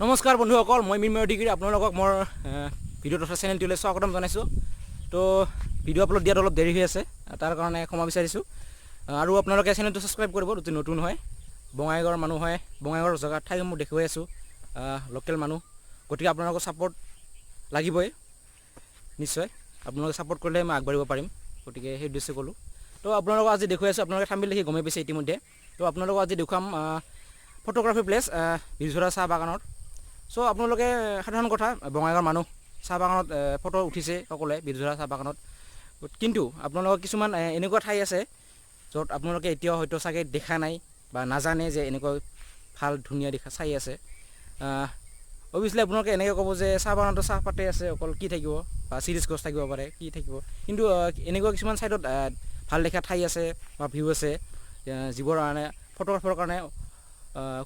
নমস্কাৰ বন্ধুসকল, মই মিনময় ডিগ্ৰী আপোনালোকক মোৰ ভিডিঅ' তথা চেনেলটোলৈ স্বাগতম জনাইছোঁ। তো ভিডিঅ' আপলোড দিয়াত অলপ দেৰি হৈ আছে, তাৰ কাৰণে ক্ষমা বিচাৰিছোঁ। আৰু আপোনালোকে চেনেলটো ছাবস্ক্ৰাইব কৰিব যদি নতুন হয়। বঙাইগাঁৱৰ মানুহ হয়, বঙাইগাঁৱৰ জেগা ঠাইসমূহ দেখুৱাই আছোঁ, লোকেল মানুহ। গতিকে আপোনালোকৰ ছাপোৰ্ট লাগিবই, নিশ্চয় আপোনালোকে ছাপোৰ্ট কৰিলে মই আগবাঢ়িব পাৰিম। গতিকে সেই উদ্দেশ্যে ক'লোঁ। তো আপোনালোকক আজি দেখুৱাই আছোঁ, আপোনালোকে থাম্বনেইল দেখি গমেই পাইছে ইতিমধ্যে। তো আপোনালোকক আজি দেখুৱাম ফটোগ্ৰাফী প্লেচ বিজৰা চাহ বাগানত। চ' আপোনালোকে সাধাৰণ কথা, বঙাইগাঁৱৰ মানুহ চাহ বাগানত ফটো উঠিছে সকলোৱে, বিজৰা চাহ বাগানত। কিন্তু আপোনালোকৰ কিছুমান এনেকুৱা ঠাই আছে য'ত আপোনালোকে এতিয়াও হয়তো চাগে দেখা নাই বা নাজানে যে এনেকুৱা ভাল ধুনীয়া দেখা ঠাই আছে। অৱশ্যে আপোনালোকে এনেকৈ ক'ব যে চাহ বাগানতো চাহপাতে আছে, অকল কি থাকিব, বা চিৰিজ গছ থাকিব পাৰে, কি থাকিব। কিন্তু এনেকুৱা কিছুমান ছাইডত ভাল দেখা ঠাই আছে বা ভিউ আছে, যিবোৰ কাৰণে ফটোগ্ৰাফাৰৰ কাৰণে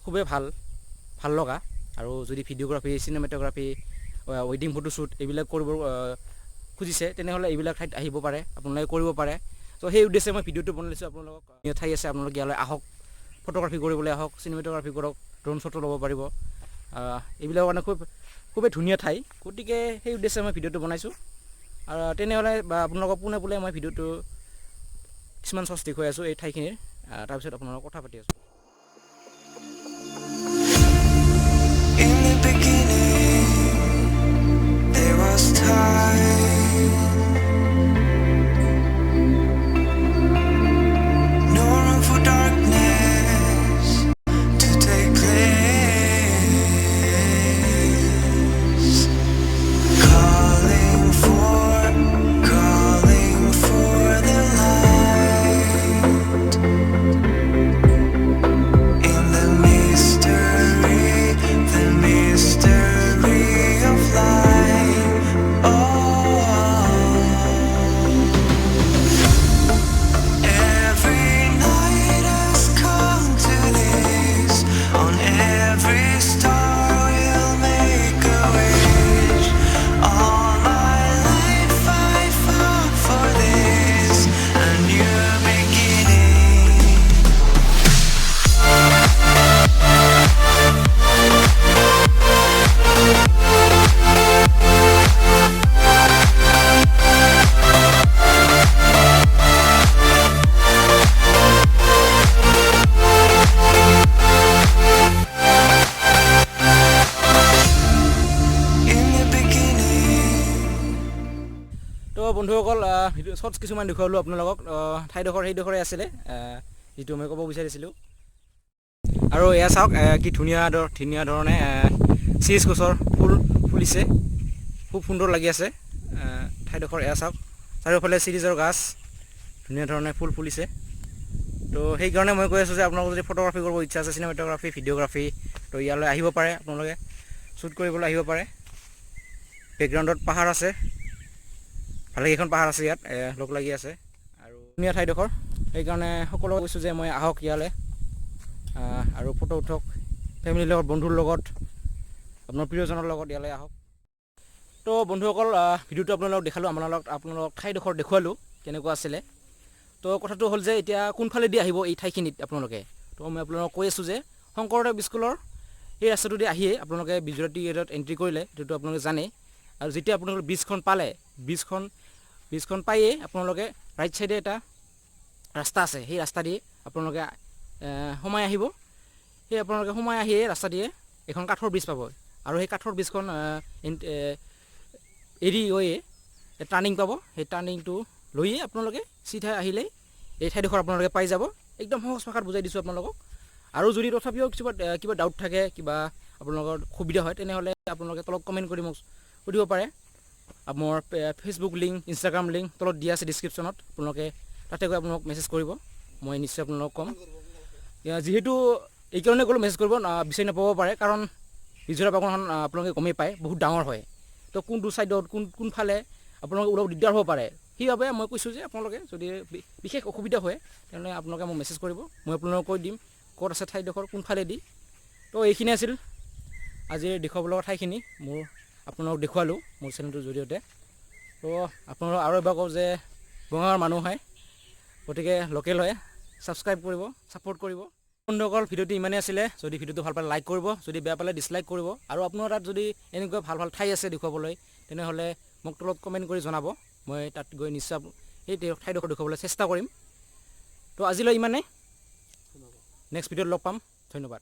খুবেই ভাল লগা। আৰু যদি ভিডিঅ'গ্ৰাফী, চিনেমেটোগ্ৰাফী, ৱেডিং ফটোশ্বুট এইবিলাক কৰিব খুজিছে, তেনেহ'লে এইবিলাক ঠাইত আহিব পাৰে, আপোনালোকে কৰিব পাৰে। ত' সেই উদ্দেশ্যে মই ভিডিঅ'টো বনাইছোঁ আপোনালোকক। ঠাই আছে, আপোনালোকে ইয়ালৈ আহক, ফটোগ্ৰাফী কৰিবলৈ আহক, চিনেমেটোগ্ৰাফী কৰক, ড্ৰোন শ্বটো ল'ব পাৰিব। এইবিলাকৰ কাৰণে খুবেই ধুনীয়া ঠাই। গতিকে সেই উদ্দেশ্যে মই ভিডিঅ'টো বনাইছোঁ। আৰু তেনেহ'লে বা আপোনালোকক পোনে মই ভিডিঅ'টো কিছুমান চৰ্চ দেখুৱাই আছোঁ এই ঠাইখিনিৰ। তাৰপিছত আপোনালোকক কথা পাতি আছোঁ। In the beginning, there was time. No room for darkness to take place. Calling for the light. In the mystery of life. Every night has come to this. On every star will make a wish. All my life I fought for this, a new beginning. তো বন্ধুসকল, shorts কিছুমান দেখুৱালোঁ আপোনালোকক। ঠাইডোখৰ সেইডোখৰে আছিলে যিটো মই ক'ব বিচাৰিছিলোঁ। আৰু এয়া চাওক, কি ধুনীয়া ধৰণে চিৰিজ গছৰ ফুল ফুলিছে, খুব সুন্দৰ লাগি আছে ঠাইডোখৰ। এয়া চাওক, চাৰিওফালে চিৰিজৰ গাছ, ধুনীয়া ধৰণে ফুল ফুলিছে। তো সেইকাৰণে মই কৈ আছোঁ যে আপোনালোকৰ যদি ফটোগ্ৰাফী কৰিব ইচ্ছা আছে, চিনেমেটোগ্ৰাফী, ভিডিঅ'গ্ৰাফী, তো ইয়ালৈ আহিব পাৰে, আপোনালোকে শ্বুট কৰিবলৈ আহিব পাৰে। বেকগ্ৰাউণ্ডত পাহাৰ আছে, ভালেকেইখন পাহাৰ আছে ইয়াত লগ লাগি আছে, আৰু ধুনীয়া ঠাইডোখৰ। সেইকাৰণে সকলোকে কৈছোঁ যে মই আহক ইয়ালৈ, আৰু ফটো উঠক ফেমিলিৰ লগত, বন্ধুৰ লগত, আপোনাৰ প্ৰিয়জনৰ লগত ইয়ালৈ আহক। তো বন্ধুসকল, ভিডিঅ'টো আপোনালোকক দেখালোঁ, আপোনালোকক ঠাইডোখৰ দেখুৱালোঁ কেনেকুৱা আছিলে। তো কথাটো হ'ল যে এতিয়া কোনফালেদি আহিব এই ঠাইখিনিত আপোনালোকে। তো মই আপোনালোকক কৈ আছোঁ যে শংকৰদেৱ স্কুলৰ এই ৰাস্তাটোদি আহিয়ে আপোনালোকে বিজৰা টি গেটত এণ্ট্ৰি কৰিলে, যিটো আপোনালোকে জানে। আৰু যেতিয়া আপোনালোকে ব্ৰিজখন পালে, ব্ৰিজখন পায়েই আপোনালোকে ৰাইট ছাইডে এটা ৰাস্তা আছে, সেই ৰাস্তা দিয়ে আপোনালোকে সোমাই আহিব। সেই আপোনালোকে সোমাই আহিয়ে ৰাস্তা দিয়ে এখন কাঠৰ ব্ৰিজ পাব, আৰু সেই কাঠৰ ব্ৰিজখন এৰি গৈয়ে টাৰ্ণিং পাব। সেই টাৰ্ণিংটো লৈয়ে আপোনালোকে চিধা আহিলেই এই ঠাইডোখৰ আপোনালোকে পাই যাব। একদম সহজ ভাষাত বুজাই দিছোঁ আপোনালোকক। আৰু যদি তথাপিও কিবা ডাউট থাকে, কিবা আপোনালোকৰ সুবিধা হয়, তেনেহ'লে আপোনালোকে তলত কমেণ্ট কৰি মোক সুধিব পাৰে। মোৰ ফেচবুক লিংক, ইনষ্টাগ্ৰাম লিংক তলত দিয়া আছে ডিছক্ৰিপশ্যনত, আপোনালোকে তাতে গৈ আপোনালোকক মেছেজ কৰিব, মই নিশ্চয় আপোনালোকক ক'ম। যিহেতু এইকাৰণে ক'লোঁ মেছেজ কৰিব, বিচাৰি নাপাব পাৰে, কাৰণ বিজৰা বাগানখন আপোনালোকে গমেই পায় বহুত ডাঙৰ হয়। তো কোনটো ছাইডত কোনফালে আপোনালোকে ওলাব দিগদাৰ হ'ব পাৰে, সেইবাবে মই কৈছোঁ যে আপোনালোকে যদি বিশেষ অসুবিধা হয়, তেনেহ'লে আপোনালোকে মোক মেছেজ কৰিব, মই আপোনালোকক কৈ দিম ক'ত আছে ঠাইডোখৰ, কোনফালেদি। তো এইখিনি আছিল আজিৰ দেখুৱাব লগা ঠাইখিনি, আপোনালোকক দেখুৱালোঁ মোৰ চেনেলটোৰ জৰিয়তে। তো আপোনালোকক আৰু এবাৰ কওঁ যে বঙাইগাঁৱৰ মানুহ হয়, গতিকে লোকেল হয়, ছাবস্ক্ৰাইব কৰিব, ছাপোৰ্ট কৰিব। বন্ধুসকল ভিডিঅ'টো ইমানেই আছিলে যদি ভিডিঅ'টো ভাল পালে লাইক কৰিব যদি বেয়া পালে ডিছলাইক কৰিব আৰু আপোনাৰ তাত যদি এনেকুৱা ভাল ভাল ঠাই আছে দেখুৱাবলৈ তেনেহ'লে মোক তলত কমেণ্ট কৰি জনাব মই তাত গৈ নিশ্চয় সেই ঠাইডোখৰ দেখুৱাবলৈ চেষ্টা কৰিম তো আজিলৈ ইমানেই নেক্সট ভিডিঅ'ত লগ পাম ধন্যবাদ